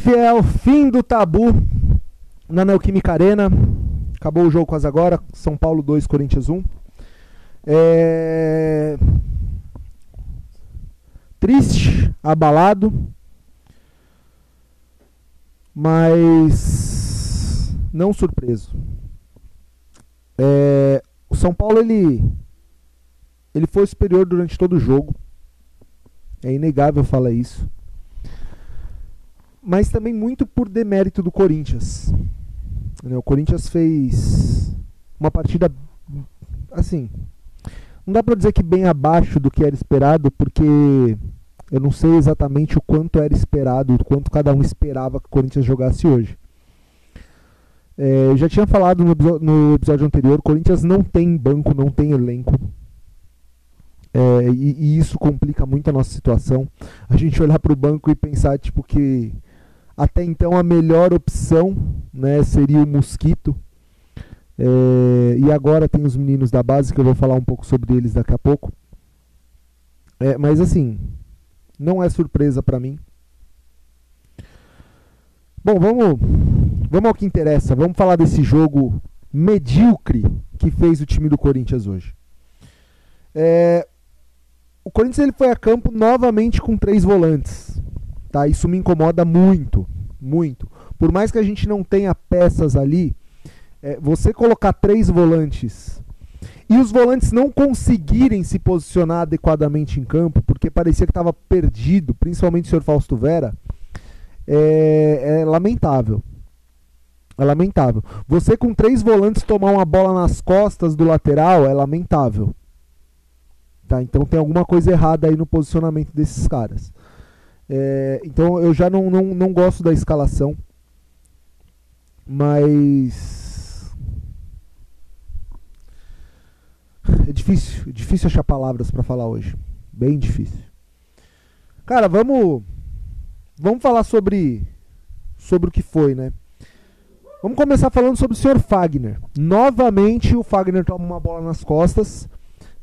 Fiel, fim do tabu na Neoquímica Arena. Acabou o jogo quase agora. São Paulo 2, Corinthians 1. Triste, abalado, mas não surpreso. O São Paulo ele foi superior durante todo o jogo. É inegável falar isso. Mas também muito por demérito do Corinthians. O Corinthians fez uma partida, assim, não dá pra dizer que bem abaixo do que era esperado, porque eu não sei exatamente o quanto era esperado, o quanto cada um esperava que o Corinthians jogasse hoje. Eu já tinha falado no episódio anterior, o Corinthians não tem banco, não tem elenco. E isso complica muito a nossa situação. A gente olhar para o banco e pensar tipo, que até então a melhor opção, né, seria o Mosquito. E agora tem os meninos da base, que eu vou falar um pouco sobre eles daqui a pouco. Mas assim, não é surpresa para mim. Bom, vamos ao que interessa. Vamos falar desse jogo medíocre que fez o time do Corinthians hoje. O Corinthians ele foi a campo novamente com 3 volantes. Tá? Isso me incomoda muito, muito. Por mais que a gente não tenha peças ali, você colocar 3 volantes e os volantes não conseguirem se posicionar adequadamente em campo, porque parecia que estava perdido, principalmente o senhor Fausto Vera, é lamentável. É lamentável. Você com 3 volantes tomar uma bola nas costas do lateral é lamentável. Tá? Então tem alguma coisa errada aí no posicionamento desses caras. Então eu já não gosto da escalação. Mas é difícil achar palavras pra falar hoje. Bem difícil. Cara, vamos falar sobre o que foi, né? Vamos começar falando sobre o Sr. Fagner. Novamente o Fagner toma uma bola nas costas,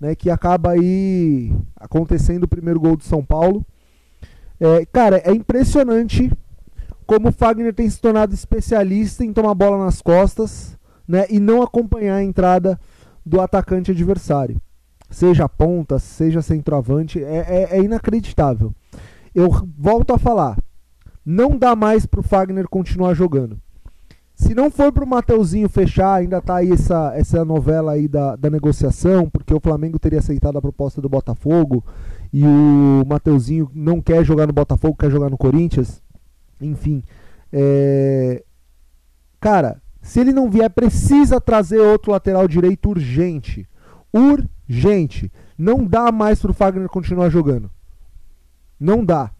né, que acaba aí acontecendo o primeiro gol do São Paulo. Cara, é impressionante como o Fagner tem se tornado especialista em tomar bola nas costas, né, e não acompanhar a entrada do atacante adversário. Seja ponta, seja centroavante, é inacreditável. Eu volto a falar, não dá mais pro Fagner continuar jogando. Se não for pro Mateuzinho fechar, ainda tá aí essa novela aí da negociação, porque o Flamengo teria aceitado a proposta do Botafogo e o Mateuzinho não quer jogar no Botafogo, quer jogar no Corinthians. Enfim, cara, se ele não vier, precisa trazer outro lateral direito urgente. Urgente. Não dá mais pro Fagner continuar jogando. Não dá.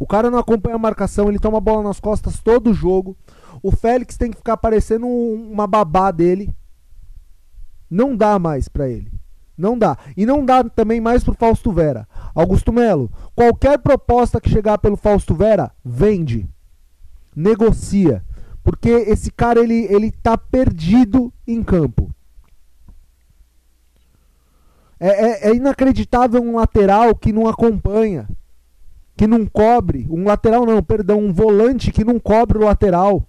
O cara não acompanha a marcação, ele toma a bola nas costas todo o jogo. O Félix tem que ficar parecendo uma babá dele. Não dá mais pra ele. Não dá. E não dá também mais pro Fausto Vera. Augusto Melo, qualquer proposta que chegar pelo Fausto Vera, vende. Negocia. Porque esse cara, ele tá perdido em campo. É inacreditável um lateral que não acompanha, que não cobre, um volante que não cobre o lateral.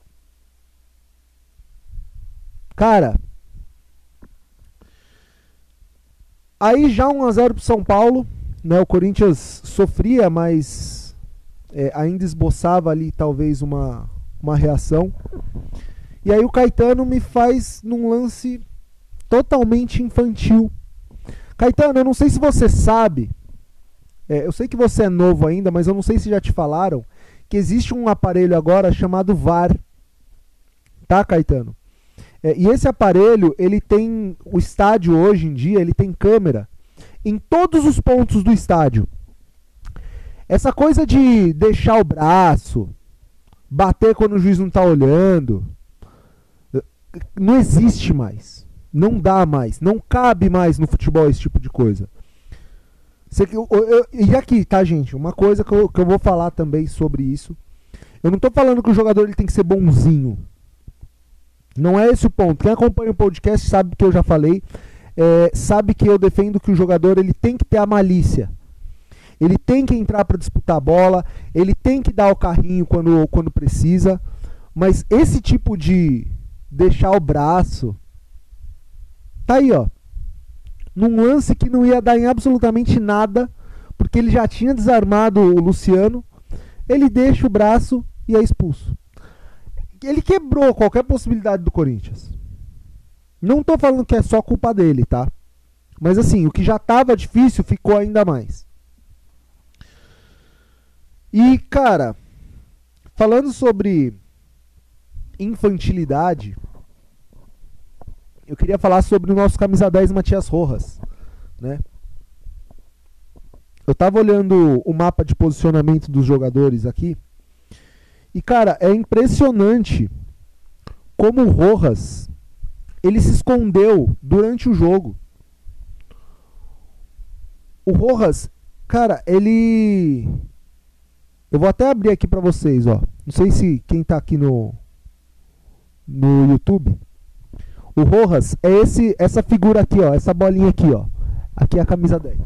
Cara, aí já 1-0 pro São Paulo, né? O Corinthians sofria, mas ainda esboçava ali talvez uma reação. E aí o Caetano me faz num lance totalmente infantil. Caetano, eu não sei se você sabe, eu sei que você é novo ainda, mas eu não sei se já te falaram que existe um aparelho agora chamado VAR. Tá, Caetano? E esse aparelho, ele tem, o estádio hoje em dia, ele tem câmera em todos os pontos do estádio. Essa coisa de deixar o braço, bater quando o juiz não tá olhando, não existe mais. Não dá mais, não cabe mais no futebol esse tipo de coisa. E aqui, tá, gente? Uma coisa que eu vou falar também sobre isso. Eu não tô falando que o jogador ele tem que ser bonzinho. Não é esse o ponto. Quem acompanha o podcast sabe que eu já falei. Sabe que eu defendo que o jogador ele tem que ter a malícia. ele tem que entrar para disputar a bola, ele tem que dar o carrinho quando precisa, mas esse tipo de deixar o braço, tá aí, ó, num lance que não ia dar em absolutamente nada, porque ele já tinha desarmado o Luciano, ele deixa o braço e é expulso. Ele quebrou qualquer possibilidade do Corinthians. Não tô falando que é só culpa dele, tá? Mas assim, o que já tava difícil ficou ainda mais. E, cara, falando sobre infantilidade, eu queria falar sobre o nosso camisa 10 Matias Rojas, né? Eu tava olhando o mapa de posicionamento dos jogadores aqui. E, cara, é impressionante como o Rojas, ele se escondeu durante o jogo. O Rojas, cara, ele... Eu vou até abrir aqui pra vocês, ó. Não sei se quem tá aqui no YouTube. O Rojas é essa figura aqui, ó. Essa bolinha aqui, ó. Aqui é a camisa 10.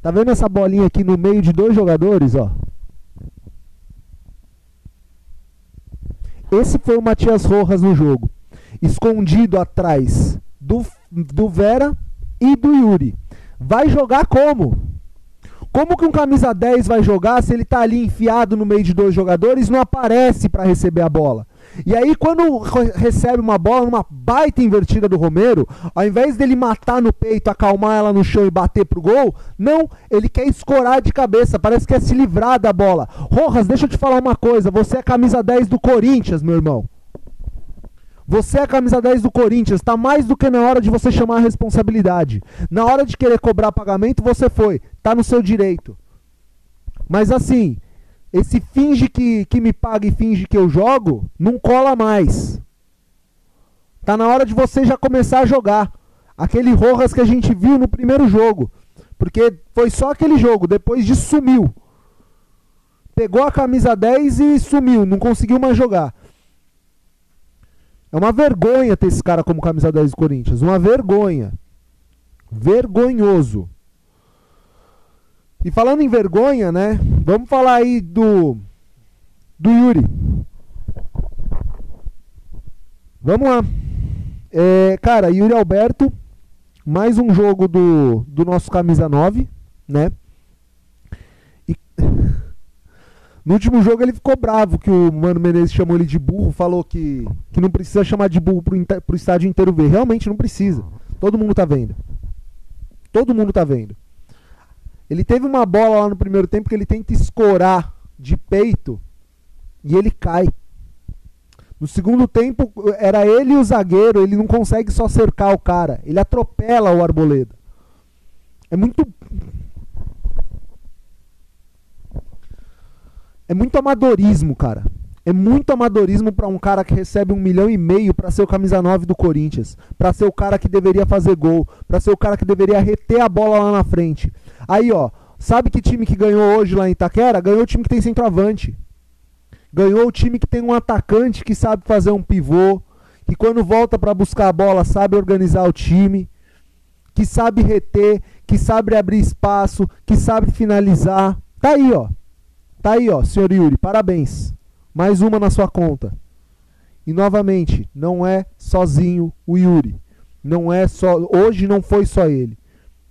Tá vendo essa bolinha aqui no meio de dois jogadores, ó? Esse foi o Matias Rojas no jogo. Escondido atrás do Vera e do Yuri. Vai jogar como? Como que um camisa 10 vai jogar se ele tá ali enfiado no meio de dois jogadores e não aparece para receber a bola? E aí quando recebe uma bola numa baita invertida do Romero, ao invés dele matar no peito, acalmar ela no chão e bater pro gol, não, ele quer escorar de cabeça, parece que quer se livrar da bola. Rojas, deixa eu te falar uma coisa, você é camisa 10 do Corinthians, meu irmão. Você é a camisa 10 do Corinthians, tá mais do que na hora de você chamar a responsabilidade. Na hora de querer cobrar pagamento, você foi, tá no seu direito. Mas assim, esse finge que me paga e finge que eu jogo, não cola mais. Tá na hora de você já começar a jogar. Aquele Rojas que a gente viu no primeiro jogo. Porque foi só aquele jogo, depois disso sumiu. Pegou a camisa 10 e sumiu, não conseguiu mais jogar. É uma vergonha ter esse cara como camisa 10 do Corinthians. Uma vergonha. Vergonhoso. E falando em vergonha, né? Vamos falar aí do Yuri. Vamos lá. Cara, Yuri Alberto. Mais um jogo do nosso camisa 9, né? E no último jogo ele ficou bravo que o Mano Menezes chamou ele de burro. Falou que não precisa chamar de burro pro estádio inteiro ver. Realmente não precisa. Todo mundo tá vendo. Todo mundo tá vendo. Ele teve uma bola lá no primeiro tempo que ele tenta escorar de peito e ele cai. No segundo tempo, era ele e o zagueiro, ele não consegue só cercar o cara. Ele atropela o Arboleda. É muito amadorismo, cara. É muito amadorismo pra um cara que recebe 1,5 milhão pra ser o camisa 9 do Corinthians. Pra ser o cara que deveria fazer gol. Pra ser o cara que deveria reter a bola lá na frente. Aí, ó, sabe que time que ganhou hoje lá em Itaquera? Ganhou o time que tem centroavante. Ganhou o time que tem um atacante que sabe fazer um pivô, que quando volta pra buscar a bola sabe organizar o time, que sabe reter, que sabe abrir espaço, que sabe finalizar. Tá aí, ó. Tá aí, ó, senhor Yuri, parabéns. Mais uma na sua conta. E novamente, não é sozinho o Yuri. Não é só, hoje não foi só ele.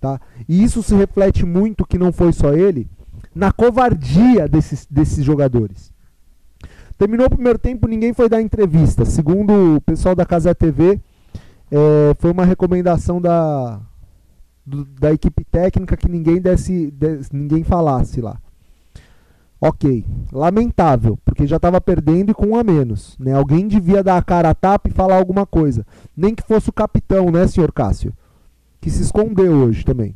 Tá? E isso se reflete muito, que não foi só ele, na covardia desses jogadores. Terminou o primeiro tempo, ninguém foi dar entrevista. Segundo o pessoal da Cazé TV, foi uma recomendação da equipe técnica que ninguém falasse lá. Ok, lamentável, porque já estava perdendo e com um a menos, né? Alguém devia dar a cara a tapa e falar alguma coisa. Nem que fosse o capitão, né, senhor Cássio? Que se escondeu hoje também.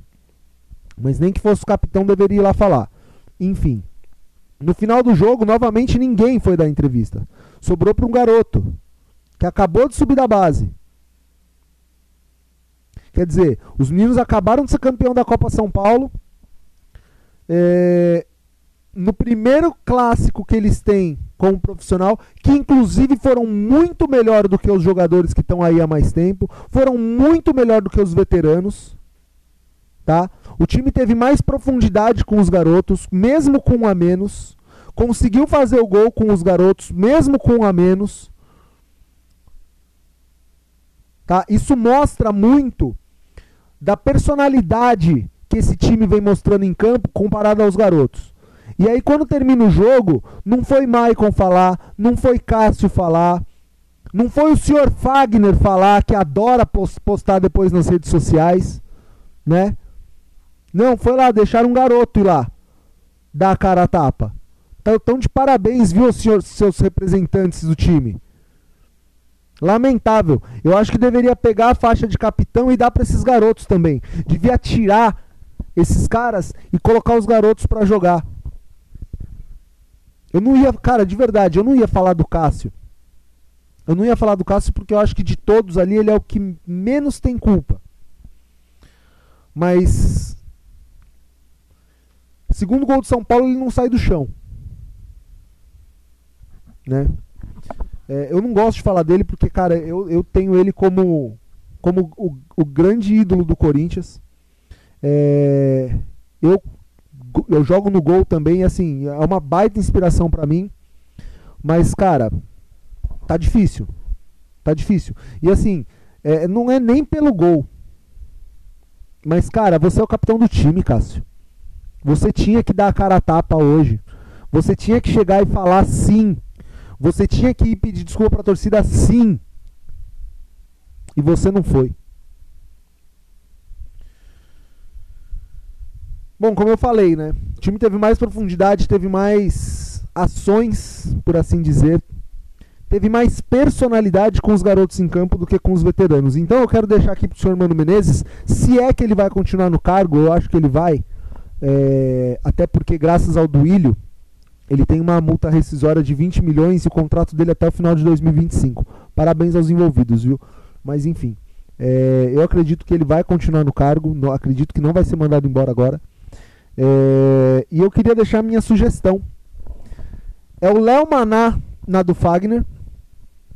Mas nem que fosse o capitão deveria ir lá falar. Enfim, no final do jogo, novamente ninguém foi dar entrevista. Sobrou para um garoto que acabou de subir da base. Quer dizer, os meninos acabaram de ser campeão da Copa São Paulo. no primeiro clássico que eles têm como profissional, que inclusive foram muito melhor do que os jogadores que estão aí há mais tempo, foram muito melhor do que os veteranos, tá? O time teve mais profundidade com os garotos, mesmo com um a menos, conseguiu fazer o gol com os garotos, mesmo com um a menos, tá? Isso mostra muito da personalidade que esse time vem mostrando em campo comparado aos garotos. E aí quando termina o jogo, não foi Maicon falar, não foi Cássio falar, não foi o senhor Fagner falar, que adora postar depois nas redes sociais, né? Não, foi lá, deixaram um garoto ir lá, dar a cara a tapa. Então de parabéns, viu, seus representantes do time. Lamentável. Eu acho que deveria pegar a faixa de capitão e dar para esses garotos também. Devia tirar esses caras e colocar os garotos para jogar. Eu não ia, cara, de verdade, eu não ia falar do Cássio. Eu não ia falar do Cássio porque eu acho que de todos ali ele é o que menos tem culpa. Mas segundo gol do São Paulo, ele não sai do chão, né? Eu não gosto de falar dele porque, cara, eu tenho ele como o grande ídolo do Corinthians. Eu jogo no gol também, assim, é uma baita inspiração pra mim. Mas, cara, tá difícil. Tá difícil. E assim, não é nem pelo gol. Mas, cara, você é o capitão do time, Cássio. Você tinha que dar a cara a tapa hoje. Você tinha que chegar e falar sim. Você tinha que ir pedir desculpa pra torcida sim. E você não foi. Bom, como eu falei, né? O time teve mais profundidade, teve mais ações, por assim dizer. Teve mais personalidade com os garotos em campo do que com os veteranos. Então eu quero deixar aqui pro senhor Mano Menezes, se é que ele vai continuar no cargo, eu acho que ele vai. Até porque graças ao Duílio, ele tem uma multa rescisória de 20 milhões e o contrato dele até o final de 2025. Parabéns aos envolvidos, viu? Mas enfim, eu acredito que ele vai continuar no cargo, acredito que não vai ser mandado embora agora. E eu queria deixar minha sugestão. É o Léo Maná na do Fagner.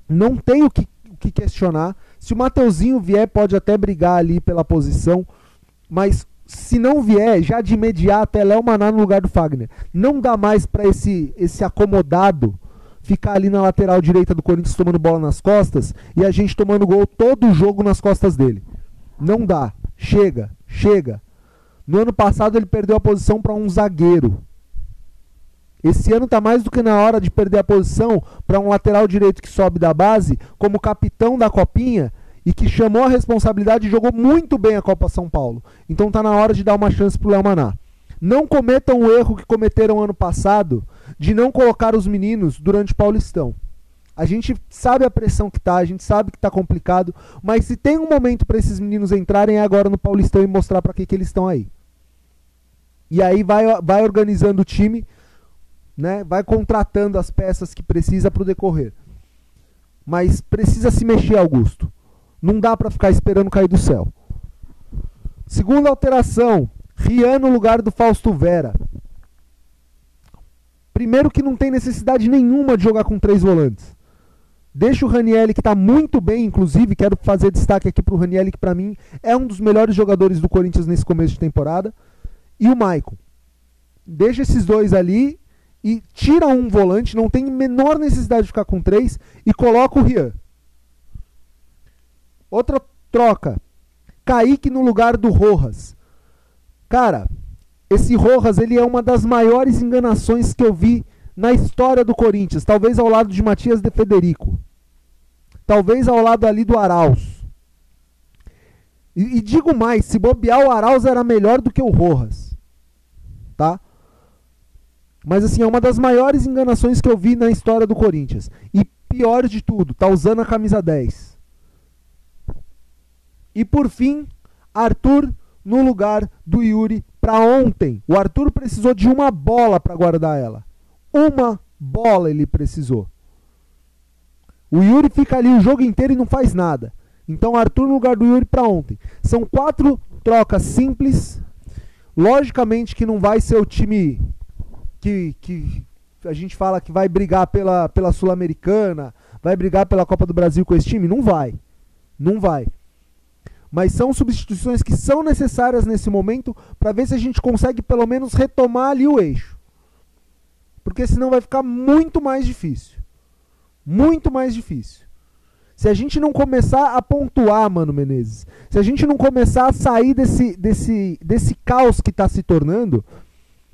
Não tem o que questionar. Se o Mateuzinho vier, pode até brigar ali pela posição. Mas se não vier, já de imediato é Léo Maná no lugar do Fagner. Não dá mais para esse acomodado ficar ali na lateral direita do Corinthians tomando bola nas costas e a gente tomando gol todo o jogo nas costas dele. Não dá. Chega. No ano passado ele perdeu a posição para um zagueiro. Esse ano está mais do que na hora de perder a posição para um lateral direito que sobe da base como capitão da Copinha e que chamou a responsabilidade e jogou muito bem a Copa São Paulo. Então está na hora de dar uma chance para o Léo Maná. Não cometam o erro que cometeram ano passado de não colocar os meninos durante o Paulistão. A gente sabe a pressão que tá, a gente sabe que tá complicado, mas se tem um momento para esses meninos entrarem é agora no Paulistão e mostrar para que eles estão aí. E aí vai organizando o time, né? Vai contratando as peças que precisa para o decorrer. Mas precisa se mexer, Augusto. Não dá para ficar esperando cair do céu. Segunda alteração, Rian no lugar do Fausto Vera. Primeiro que não tem necessidade nenhuma de jogar com 3 volantes. Deixa o Ranielli, que está muito bem, inclusive, quero fazer destaque aqui para o Ranielli, que para mim é um dos melhores jogadores do Corinthians nesse começo de temporada, e o Maicon. Deixa esses dois ali e tira um volante, não tem menor necessidade de ficar com 3, e coloca o Rian. Outra troca, Kaique no lugar do Rojas. Cara, esse Rojas ele é uma das maiores enganações que eu vi na história do Corinthians, talvez ao lado de Matias de Federico, talvez ao lado ali do Arauz. E digo mais, se bobear, o Arauz era melhor do que o Rojas, tá? Mas assim, é uma das maiores enganações que eu vi na história do Corinthians. E pior de tudo, tá usando a camisa 10. E por fim, Arthur no lugar do Yuri para ontem. O Arthur precisou de uma bola para guardar ela. Uma bola ele precisou. O Yuri fica ali o jogo inteiro e não faz nada. Então Arthur no lugar do Yuri para ontem. São 4 trocas simples. Logicamente que não vai ser o time que a gente fala que vai brigar pela Sul-Americana, vai brigar pela Copa do Brasil com esse time? Não vai. Não vai. Mas são substituições que são necessárias nesse momento para ver se a gente consegue pelo menos retomar ali o eixo. Porque senão vai ficar muito mais difícil. Muito mais difícil. Se a gente não começar a pontuar, Mano Menezes, se a gente não começar a sair desse caos que está se tornando,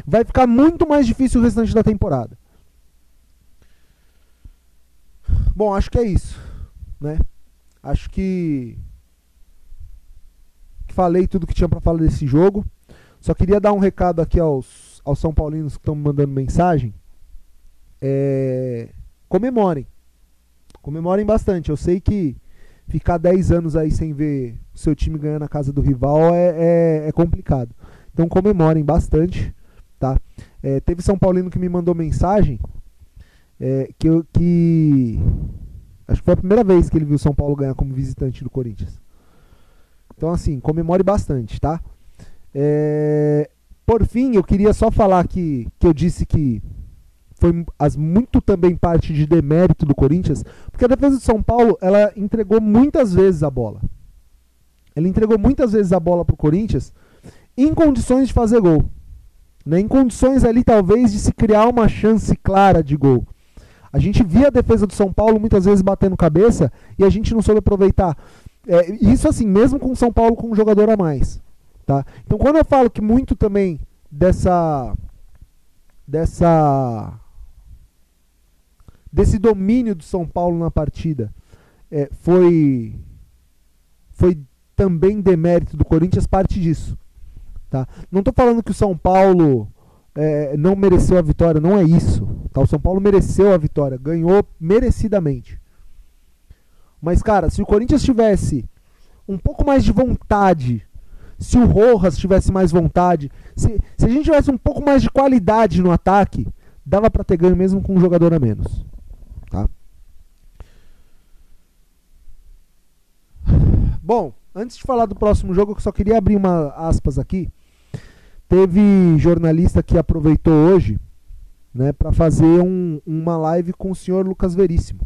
vai ficar muito mais difícil o restante da temporada. Bom, acho que é isso, né? Acho que falei tudo que tinha para falar desse jogo. Só queria dar um recado aqui aos São Paulinos que estão me mandando mensagem. Comemorem. Comemorem bastante. Eu sei que ficar 10 anos aí sem ver o seu time ganhar na casa do rival é complicado. Então comemorem bastante, tá? Teve São Paulino que me mandou mensagem que acho que foi a primeira vez que ele viu o São Paulo ganhar como visitante do Corinthians. Então assim, comemore bastante, tá? Por fim, eu queria só falar que eu disse que foi muito também parte de demérito do Corinthians, porque a defesa do São Paulo, ela entregou muitas vezes a bola. Ela entregou muitas vezes a bola pro Corinthians em condições de fazer gol. Né? Em condições ali, talvez, de se criar uma chance clara de gol. A gente via a defesa do São Paulo muitas vezes batendo cabeça e a gente não soube aproveitar. Isso assim, mesmo com o São Paulo com um jogador a mais. Tá? Então, quando eu falo que muito também desse domínio do São Paulo na partida foi também demérito do Corinthians, parte disso. Tá? Não estou falando que o São Paulo não mereceu a vitória, não é isso. Tá? O São Paulo mereceu a vitória, ganhou merecidamente. Mas, cara, se o Corinthians tivesse um pouco mais de vontade, se o Rojas tivesse mais vontade, se a gente tivesse um pouco mais de qualidade no ataque, dava para ter ganho mesmo com um jogador a menos. Tá? Bom, antes de falar do próximo jogo, eu só queria abrir uma aspas aqui. Teve jornalista que aproveitou hoje, né, para fazer uma live com o senhor Lucas Veríssimo.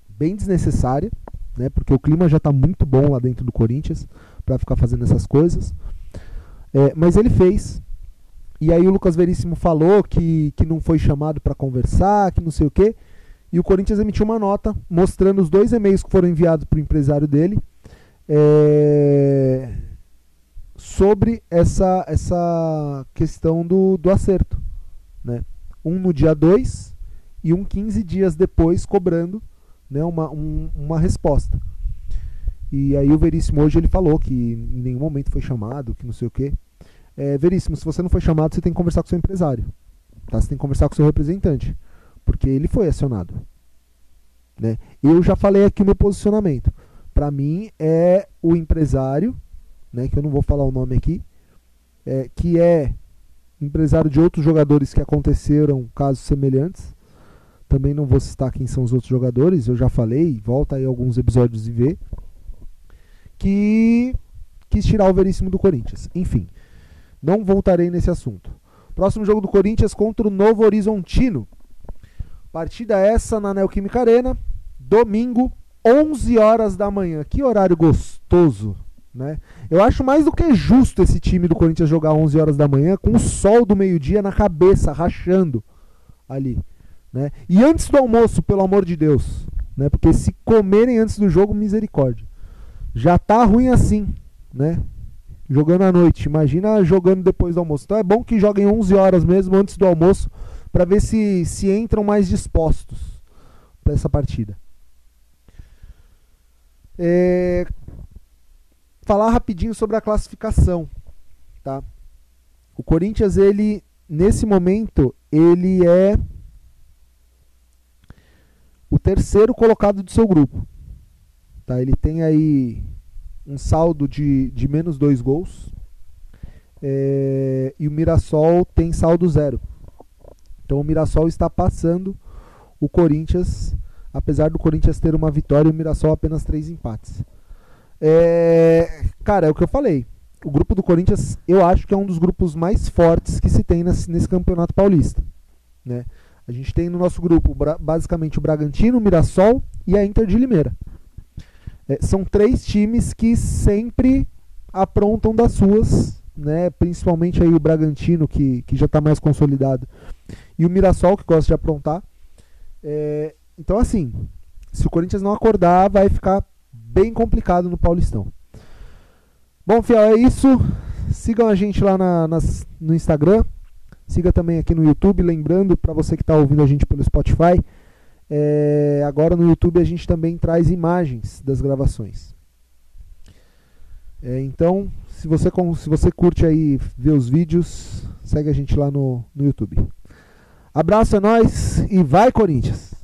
Bem desnecessária, né, porque o clima já está muito bom lá dentro do Corinthians para ficar fazendo essas coisas. Mas ele fez. E aí o Lucas Veríssimo falou que não foi chamado para conversar, que não sei o quê. E o Corinthians emitiu uma nota mostrando os 2 e-mails que foram enviados para o empresário dele sobre essa questão do acerto. Né? Um no dia 2 e 15 dias depois cobrando, né, uma resposta. E aí o Veríssimo hoje ele falou que em nenhum momento foi chamado, que não sei o quê. Veríssimo, se você não foi chamado, você tem que conversar com o seu empresário. Tá? Você tem que conversar com o seu representante. Porque ele foi acionado. Né? Eu já falei aqui o meu posicionamento. Para mim é o empresário, né, que eu não vou falar o nome aqui, que é empresário de outros jogadores que aconteceram casos semelhantes. Também não vou citar quem são os outros jogadores, eu já falei, volta aí alguns episódios e vê, que quis tirar o Veríssimo do Corinthians. Enfim, não voltarei nesse assunto. Próximo jogo do Corinthians contra o Novo Horizontino. Partida essa na Neoquímica Arena, domingo, 11 horas da manhã. Que horário gostoso, né? Eu acho mais do que justo esse time do Corinthians jogar 11 horas da manhã com o sol do meio-dia na cabeça, rachando ali. Né? E antes do almoço, pelo amor de Deus, né? Porque se comerem antes do jogo, misericórdia. Já tá ruim assim, né? Jogando à noite, imagina jogando depois do almoço. Então é bom que joguem 11 horas mesmo antes do almoço, para ver se entram mais dispostos para essa partida. Falar rapidinho sobre a classificação, tá? O Corinthians, ele nesse momento, ele é o 3º colocado do seu grupo. Tá? Ele tem aí um saldo de menos 2 gols. E o Mirassol tem saldo 0. Então o Mirassol está passando o Corinthians, apesar do Corinthians ter uma vitória e o Mirassol apenas 3 empates. Cara, é o que eu falei. o grupo do Corinthians, eu acho que é um dos grupos mais fortes que se tem nesse Campeonato Paulista, né? A gente tem no nosso grupo basicamente o Bragantino, o Mirassol e a Inter de Limeira. São 3 times que sempre aprontam das suas, né? Principalmente aí o Bragantino, que já está mais consolidado, e o Mirassol, que gosta de aprontar. Então, assim, se o Corinthians não acordar, vai ficar bem complicado no Paulistão. Bom, fiel, é isso. Sigam a gente lá no Instagram. Siga também aqui no YouTube. Lembrando, para você que está ouvindo a gente pelo Spotify, agora no YouTube a gente também traz imagens das gravações. Então, se você curte aí ver os vídeos, segue a gente lá no YouTube. Abraço, é nóis e vai, Corinthians!